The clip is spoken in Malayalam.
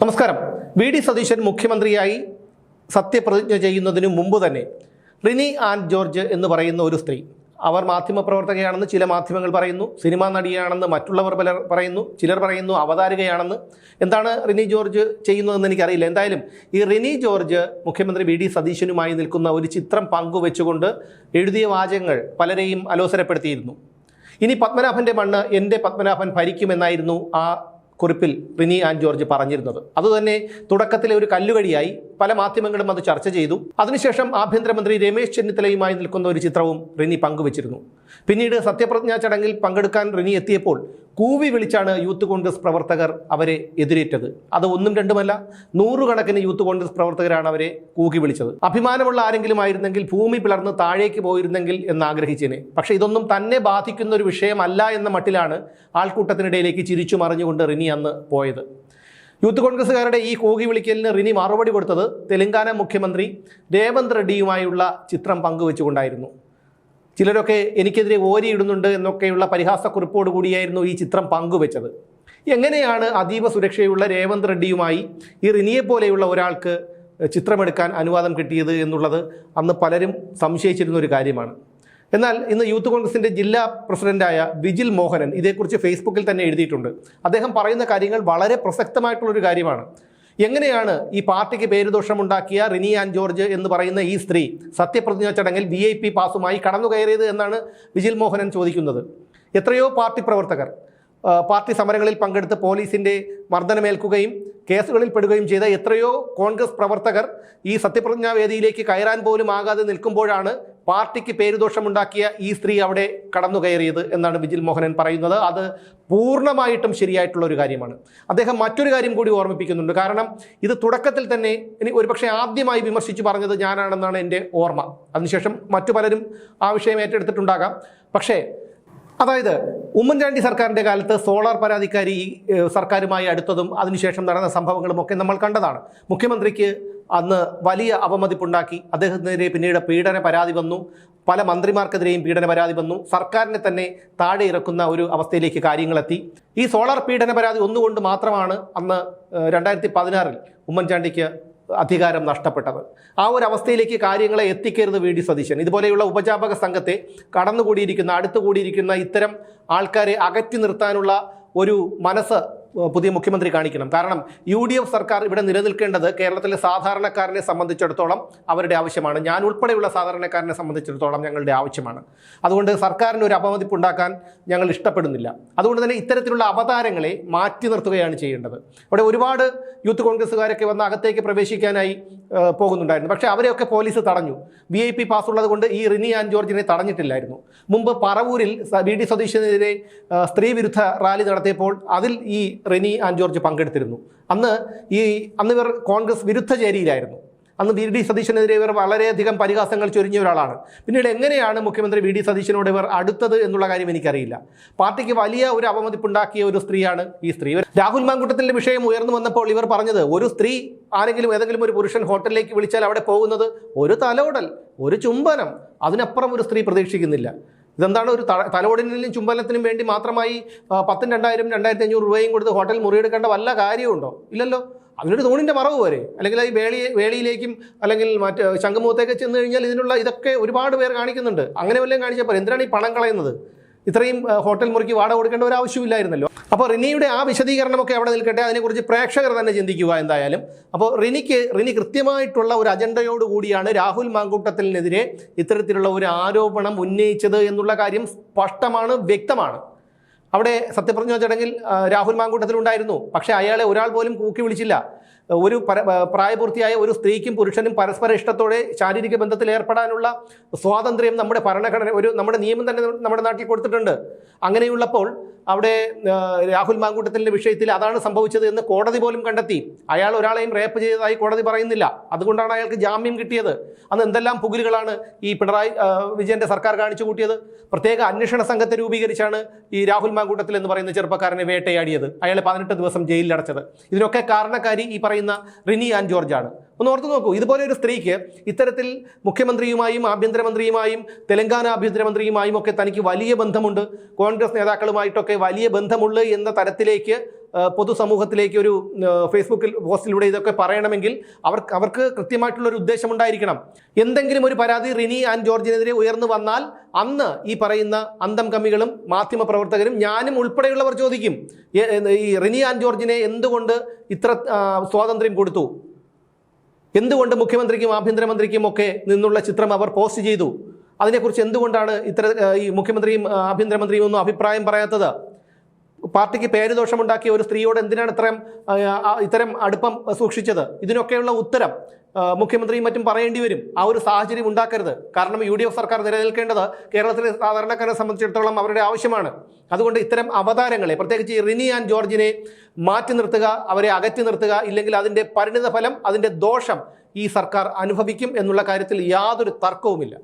നമസ്കാരം. വി.ഡി. സതീശൻ മുഖ്യമന്ത്രിയായി സത്യപ്രതിജ്ഞ ചെയ്യുന്നതിനു മുമ്പ് തന്നെ റിനി ആൻ ജോർജ് എന്ന് പറയുന്ന ഒരു സ്ത്രീ, അവർ മാധ്യമപ്രവർത്തകയാണെന്ന് ചില മാധ്യമങ്ങൾ പറയുന്നു, സിനിമാ നടിയാണെന്ന് മറ്റുള്ളവർ പലർ പറയുന്നു, ചിലർ പറയുന്നു അവതാരകയാണെന്ന്. എന്താണ് റിനി ജോർജ് ചെയ്യുന്നതെന്ന് എനിക്കറിയില്ല. എന്തായാലും ഈ റിനി ജോർജ് മുഖ്യമന്ത്രി വി.ഡി. സതീശനുമായി നിൽക്കുന്ന ഒരു ചിത്രം പങ്കുവെച്ചുകൊണ്ട് എഴുതിയ വാചകങ്ങൾ പലരെയും അലോസരപ്പെടുത്തിയിരുന്നു. ഇനി പത്മനാഭൻ്റെ മണ്ണ് എൻ്റെ പത്മനാഭൻ ഭരിക്കുമെന്നായിരുന്നു ആ കുറിപ്പിൽ റിനി ആൻ ജോർജ് പറഞ്ഞിരുന്നത്. അതുതന്നെ തുടക്കത്തിലെ ഒരു കല്ലുകടിയായി പല മാധ്യമങ്ങളും അത് ചർച്ച ചെയ്തു. അതിനുശേഷം ആഭ്യന്തരമന്ത്രി രമേശ് ചെന്നിത്തലയുമായി നിൽക്കുന്ന ഒരു ചിത്രവും റിനി പങ്കുവച്ചിരുന്നു. പിന്നീട് സത്യപ്രതിജ്ഞാ ചടങ്ങിൽ പങ്കെടുക്കാൻ റിനി എത്തിയപ്പോൾ കൂവി വിളിച്ചാണ് യൂത്ത് കോൺഗ്രസ് പ്രവർത്തകർ അവരെ എതിരേറ്റത്. അത് ഒന്നും രണ്ടുമല്ല, നൂറുകണക്കിന് യൂത്ത് കോൺഗ്രസ് പ്രവർത്തകരാണ് അവരെ കൂകി വിളിച്ചത്. അഭിമാനമുള്ള ആരെങ്കിലും ആയിരുന്നെങ്കിൽ ഭൂമി പിളർന്ന് താഴേക്ക് പോയിരുന്നെങ്കിൽ എന്നാഗ്രഹിച്ചേനെ. പക്ഷേ ഇതൊന്നും തന്നെ ബാധിക്കുന്ന ഒരു വിഷയമല്ല എന്ന മട്ടിലാണ് ആൾക്കൂട്ടത്തിനിടയിലേക്ക് ചിരിച്ചു മറിഞ്ഞുകൊണ്ട് റിനി അന്ന് പോയത്. യൂത്ത് കോൺഗ്രസ്സുകാരുടെ ഈ കൂകി വിളിക്കലിന് റിനി മറുപടി കൊടുത്തത് തെലങ്കാന മുഖ്യമന്ത്രി രേവന്ത് റെഡ്ഡിയുമായുള്ള ചിത്രം പങ്കുവെച്ചുകൊണ്ടായിരുന്നു. ചിലരൊക്കെ എനിക്കെതിരെ ഓരിയിടുന്നുണ്ട് എന്നൊക്കെയുള്ള പരിഹാസക്കുറിപ്പോട് കൂടിയായിരുന്നു ഈ ചിത്രം പങ്കുവെച്ചത്. എങ്ങനെയാണ് അതീവ സുരക്ഷയുള്ള രേവന്ത് റെഡ്ഡിയുമായി ഈ റിനിയെ പോലെയുള്ള ഒരാൾക്ക് ചിത്രമെടുക്കാൻ അനുവാദം കിട്ടിയത് എന്നുള്ളത് അന്ന് പലരും സംശയിച്ചിരുന്ന ഒരു കാര്യമാണ്. എന്നാൽ ഇന്ന് യൂത്ത് കോൺഗ്രസിൻ്റെ ജില്ലാ പ്രസിഡന്റായ വിജിൽ മോഹനൻ ഇതേക്കുറിച്ച് ഫേസ്ബുക്കിൽ തന്നെ എഴുതിയിട്ടുണ്ട്. അദ്ദേഹം പറയുന്ന കാര്യങ്ങൾ വളരെ പ്രസക്തമായിട്ടുള്ളൊരു കാര്യമാണ്. എങ്ങനെയാണ് ഈ പാർട്ടിക്ക് പേരുദോഷമുണ്ടാക്കിയ റിനി ആൻ ജോർജ് എന്ന് പറയുന്ന ഈ സ്ത്രീ സത്യപ്രതിജ്ഞാ ചടങ്ങിൽ VIP പാസുമായി കടന്നു കയറിയത് എന്നാണ് വിജിൽ മോഹനൻ ചോദിക്കുന്നത്. എത്രയോ പാർട്ടി പ്രവർത്തകർ പാർട്ടി സമരങ്ങളിൽ പങ്കെടുത്ത് പോലീസിൻ്റെ മർദ്ദനമേൽക്കുകയും കേസുകളിൽ പെടുകയും ചെയ്ത എത്രയോ കോൺഗ്രസ് പ്രവർത്തകർ ഈ സത്യപ്രതിജ്ഞാ വേദിയിലേക്ക് കയറാൻ പോലും ആകാതെ നിൽക്കുമ്പോഴാണ് പാർട്ടിക്ക് പേരുദോഷമുണ്ടാക്കിയ ഈ സ്ത്രീ അവിടെ കടന്നു കയറിയത് എന്നാണ് വിജിൽ മോഹനൻ പറയുന്നത്. അത് പൂർണ്ണമായിട്ടും ശരിയായിട്ടുള്ള ഒരു കാര്യമാണ്. അദ്ദേഹം മറ്റൊരു കാര്യം കൂടി ഓർമ്മിപ്പിക്കുന്നുണ്ട്. കാരണം ഇത് തുടക്കത്തിൽ തന്നെ ഒരുപക്ഷെ ആദ്യമായി വിമർശിച്ചു പറഞ്ഞത് ഞാനാണെന്നാണ് എൻ്റെ ഓർമ്മ. അതിനുശേഷം മറ്റു പലരും ആ വിഷയം ഏറ്റെടുത്തിട്ടുണ്ടാകാം. പക്ഷേ അതായത് ഉമ്മൻചാണ്ടി സർക്കാരിൻ്റെ കാലത്ത് സോളാർ പരാതിക്കാരി സർക്കാരുമായി അടുത്തതും അതിനുശേഷം നടന്ന സംഭവങ്ങളും ഒക്കെ നമ്മൾ കണ്ടതാണ്. മുഖ്യമന്ത്രിക്ക് അന്ന് വലിയ അപമതിപ്പുണ്ടാക്കി. അദ്ദേഹത്തിനെതിരെ പിന്നീട് പീഡന പരാതി വന്നു. പല മന്ത്രിമാർക്കെതിരെയും പീഡന പരാതി വന്നു. സർക്കാരിനെ തന്നെ താഴെ ഇറക്കുന്ന ഒരു അവസ്ഥയിലേക്ക് കാര്യങ്ങളെത്തി. ഈ സോളാർ പീഡന പരാതി ഒന്നുകൊണ്ട് മാത്രമാണ് അന്ന് 2016 ഉമ്മൻചാണ്ടിക്ക് അധികാരം നഷ്ടപ്പെട്ടത്. ആ ഒരു അവസ്ഥയിലേക്ക് കാര്യങ്ങളെ എത്തിക്കരുത് വി.ഡി. സതീശൻ. ഇതുപോലെയുള്ള ഉപജാപക സംഘത്തെ അടുത്തുകൂടിയിരിക്കുന്ന ഇത്തരം ആൾക്കാരെ അകറ്റി നിർത്താനുള്ള ഒരു മനസ്സ് പുതിയ മുഖ്യമന്ത്രി കാണിക്കണം. കാരണം UDF സർക്കാർ ഇവിടെ നിലനിൽക്കേണ്ടത് കേരളത്തിലെ സാധാരണക്കാരനെ സംബന്ധിച്ചിടത്തോളം അവരുടെ ആവശ്യമാണ്. ഞാൻ ഉൾപ്പെടെയുള്ള സാധാരണക്കാരനെ സംബന്ധിച്ചിടത്തോളം ഞങ്ങളുടെ ആവശ്യമാണ്. അതുകൊണ്ട് സർക്കാരിന് ഒരു അപമതിപ്പുണ്ടാക്കാൻ ഞങ്ങൾ ഇഷ്ടപ്പെടുന്നില്ല. അതുകൊണ്ട് തന്നെ ഇത്തരത്തിലുള്ള അവതാരങ്ങളെ മാറ്റി നിർത്തുകയാണ് ചെയ്യേണ്ടത്. അവിടെ ഒരുപാട് യൂത്ത് കോൺഗ്രസ്സുകാരൊക്കെ വന്ന് അകത്തേക്ക് പ്രവേശിക്കാനായി പോകുന്നുണ്ടായിരുന്നു. പക്ഷേ അവരെയൊക്കെ പോലീസ് തടഞ്ഞു. VIP പാസ്സുള്ളത് കൊണ്ട് ഈ റിനി ആൻ ജോർജിനെ തടഞ്ഞിട്ടില്ലായിരുന്നു. മുമ്പ് പറവൂരിൽ വി.ഡി. സതീശനെതിരെ സ്ത്രീ വിരുദ്ധ റാലി നടത്തിയപ്പോൾ അതിൽ ഈ റിനി ആൻ ജോർജ് പങ്കെടുത്തിരുന്നു. അന്ന് ഇവർ കോൺഗ്രസ് വിരുദ്ധ ചേരിയിലായിരുന്നു. അന്ന് വി.ഡി. സതീശനെതിരെ ഇവർ വളരെയധികം പരിഹാസങ്ങൾ ചൊരിഞ്ഞ ഒരാളാണ്. പിന്നീട് എങ്ങനെയാണ് മുഖ്യമന്ത്രി വി.ഡി. സതീശനോട് ഇവർ അടുത്തത് എന്നുള്ള കാര്യം എനിക്കറിയില്ല. പാർട്ടിക്ക് വലിയ ഒരു അപമതിപ്പുണ്ടാക്കിയ ഒരു സ്ത്രീയാണ് ഈ സ്ത്രീ. രാഹുൽ മാങ്കൂട്ടത്തിൻ്റെ വിഷയം ഉയർന്നു വന്നപ്പോൾ ഇവർ പറഞ്ഞത് ഒരു സ്ത്രീ ഏതെങ്കിലും ഒരു പുരുഷൻ ഹോട്ടലിലേക്ക് വിളിച്ചാൽ അവിടെ പോകുന്നത് ഒരു തലോടൽ, ഒരു ചുംബനം, അതിനപ്പുറം ഒരു സ്ത്രീ പ്രതീക്ഷിക്കുന്നില്ല. ഇതെന്താണ് ഒരു തലോടലിനും ചുംബനത്തിനും വേണ്ടി മാത്രമായി 10,000, 2,000, 2,500 രൂപയും കൊടുത്ത് ഹോട്ടൽ മുറിയെടുക്കേണ്ട വല്ല കാര്യമുണ്ടോ? ഇല്ലല്ലോ. അതിനൊരു തൂണിൻ്റെ മറവ് വരെ, അല്ലെങ്കിൽ ഈ വേളിയിലേക്കും അല്ലെങ്കിൽ മറ്റ് ശംഖുമുഖത്തേക്ക് ചെന്ന് കഴിഞ്ഞാൽ ഇതൊക്കെ ഒരുപാട് പേർ കാണിക്കുന്നുണ്ട്. അങ്ങനെ വല്ലതും കാണിച്ചപ്പോൾ എന്തിനാണ് ഈ പണം കളയുന്നത്? ഇത്രയും ഹോട്ടൽ മുറിക്ക് വാടക കൊടുക്കേണ്ട ഒരു ആവശ്യമില്ലായിരുന്നല്ലോ. അപ്പോൾ റിനിയുടെ ആ വിശദീകരണമൊക്കെ അവിടെ നിൽക്കട്ടെ, അതിനെക്കുറിച്ച് പ്രേക്ഷകർ തന്നെ ചിന്തിക്കുക എന്തായാലും. അപ്പോൾ റിനി കൃത്യമായിട്ടുള്ള ഒരു അജണ്ടയോടുകൂടിയാണ് രാഹുൽ മാങ്കൂട്ടത്തിനെതിരെ ഇത്തരത്തിലുള്ള ഒരു ആരോപണം ഉന്നയിച്ചത് എന്നുള്ള കാര്യം സ്പഷ്ടമാണ്, വ്യക്തമാണ്. അവിടെ സത്യപ്രതിജ്ഞാ ചടങ്ങിൽ രാഹുൽ മാങ്കൂട്ടത്തിലുണ്ടായിരുന്നു. പക്ഷേ അയാളെ ഒരാൾ പോലും കൂക്കി വിളിച്ചില്ല. ഒരു പ്രായപൂർത്തിയായ ഒരു സ്ത്രീക്കും പുരുഷനും പരസ്പര ഇഷ്ടത്തോടെ ശാരീരിക ബന്ധത്തിൽ ഏർപ്പെടാനുള്ള സ്വാതന്ത്ര്യം നമ്മുടെ ഭരണഘടന, നമ്മുടെ നിയമം തന്നെ നമ്മുടെ നാട്ടിൽ കൊടുത്തിട്ടുണ്ട്. അങ്ങനെയുള്ളപ്പോൾ അവിടെ രാഹുൽ മാങ്കൂട്ടത്തിൻ്റെ വിഷയത്തിൽ അതാണ് സംഭവിച്ചത് എന്ന് കോടതി പോലും കണ്ടെത്തി. അയാൾ ഒരാളെയും റേപ്പ് ചെയ്തതായി കോടതി പറയുന്നില്ല. അതുകൊണ്ടാണ് അയാൾക്ക് ജാമ്യം കിട്ടിയത്. അന്ന് എന്തെല്ലാം പുകിലുകളാണ് ഈ പിണറായി വിജയൻ്റെ സർക്കാർ കാണിച്ചു കൂട്ടിയത്. പ്രത്യേക അന്വേഷണ സംഘത്തെ രൂപീകരിച്ചാണ് ഈ രാഹുൽ മാങ്കൂട്ടത്തിൽ എന്ന് പറയുന്ന ചെറുപ്പക്കാരനെ വേട്ടയാടിയത്, അയാളെ 18 ദിവസം ജയിലിലടച്ചത്. ഇതിനൊക്കെ കാരണക്കാരി ഈ പറയുന്ന റിനി ആൻ ജോർജാണ്. ഒന്ന് ഓർത്തു നോക്കൂ. ഇതുപോലെ ഒരു സ്ത്രീക്ക് ഇത്തരത്തിൽ മുഖ്യമന്ത്രിയുമായും ആഭ്യന്തരമന്ത്രിയുമായും തെലങ്കാന ആഭ്യന്തരമന്ത്രിയുമായും ഒക്കെ തനിക്ക് വലിയ ബന്ധമുണ്ട്, കോൺഗ്രസ് നേതാക്കളുമായിട്ടൊക്കെ വലിയ ബന്ധമുള്ളൂ എന്ന തരത്തിലേക്ക് പൊതുസമൂഹത്തിലേക്ക് ഒരു ഫേസ്ബുക്കിൽ പോസ്റ്റിലൂടെ ഇതൊക്കെ പറയണമെങ്കിൽ അവർക്ക് കൃത്യമായിട്ടുള്ളൊരു ഉദ്ദേശം ഉണ്ടായിരിക്കണം. എന്തെങ്കിലും ഒരു പരാതി റിനി ആൻഡ് ജോർജിനെതിരെ ഉയർന്നു വന്നാൽ അന്ന് ഈ പറയുന്ന അന്തം കമ്മികളും മാധ്യമപ്രവർത്തകരും ഞാനും ഉൾപ്പെടെയുള്ളവർ ചോദിക്കും, ഈ റിനി ആൻഡ് ജോർജിനെ എന്തുകൊണ്ട് ഇത്ര സ്വാതന്ത്ര്യം കൊടുത്തു, എന്തുകൊണ്ട് മുഖ്യമന്ത്രിക്കും ആഭ്യന്തരമന്ത്രിക്കും ഒക്കെ നിന്നുള്ള ചിത്രം അവർ പോസ്റ്റ് ചെയ്തു, അതിനെക്കുറിച്ച് എന്തുകൊണ്ടാണ് ഈ മുഖ്യമന്ത്രിയും ആഭ്യന്തരമന്ത്രിയും ഒന്നും അഭിപ്രായം പറയാത്തത്, പാർട്ടിക്ക് പേരുദോഷമുണ്ടാക്കിയ ഒരു സ്ത്രീയോട് എന്തിനാണ് ഇത്തരം അടുപ്പം സൂക്ഷിച്ചത്, ഇതിനൊക്കെയുള്ള ഉത്തരം മുഖ്യമന്ത്രിയും മറ്റും പറയേണ്ടി വരും. ആ ഒരു സാഹചര്യം ഉണ്ടാക്കരുത്. കാരണം UDF സർക്കാർ നിലനിൽക്കേണ്ടത് കേരളത്തിലെ സാധാരണക്കാരെ സംബന്ധിച്ചിടത്തോളം അവരുടെ ആവശ്യമാണ്. അതുകൊണ്ട് ഇത്തരം അവതാരങ്ങളെ, പ്രത്യേകിച്ച് ഈ റിനി ആൻഡ് ജോർജിനെ മാറ്റി നിർത്തുക, അവരെ അകറ്റി നിർത്തുക, ഇല്ലെങ്കിൽ അതിൻ്റെ പരിണിത ഫലം, അതിൻ്റെ ദോഷം ഈ സർക്കാർ അനുഭവിക്കും എന്നുള്ള കാര്യത്തിൽ യാതൊരു തർക്കവുമില്ല.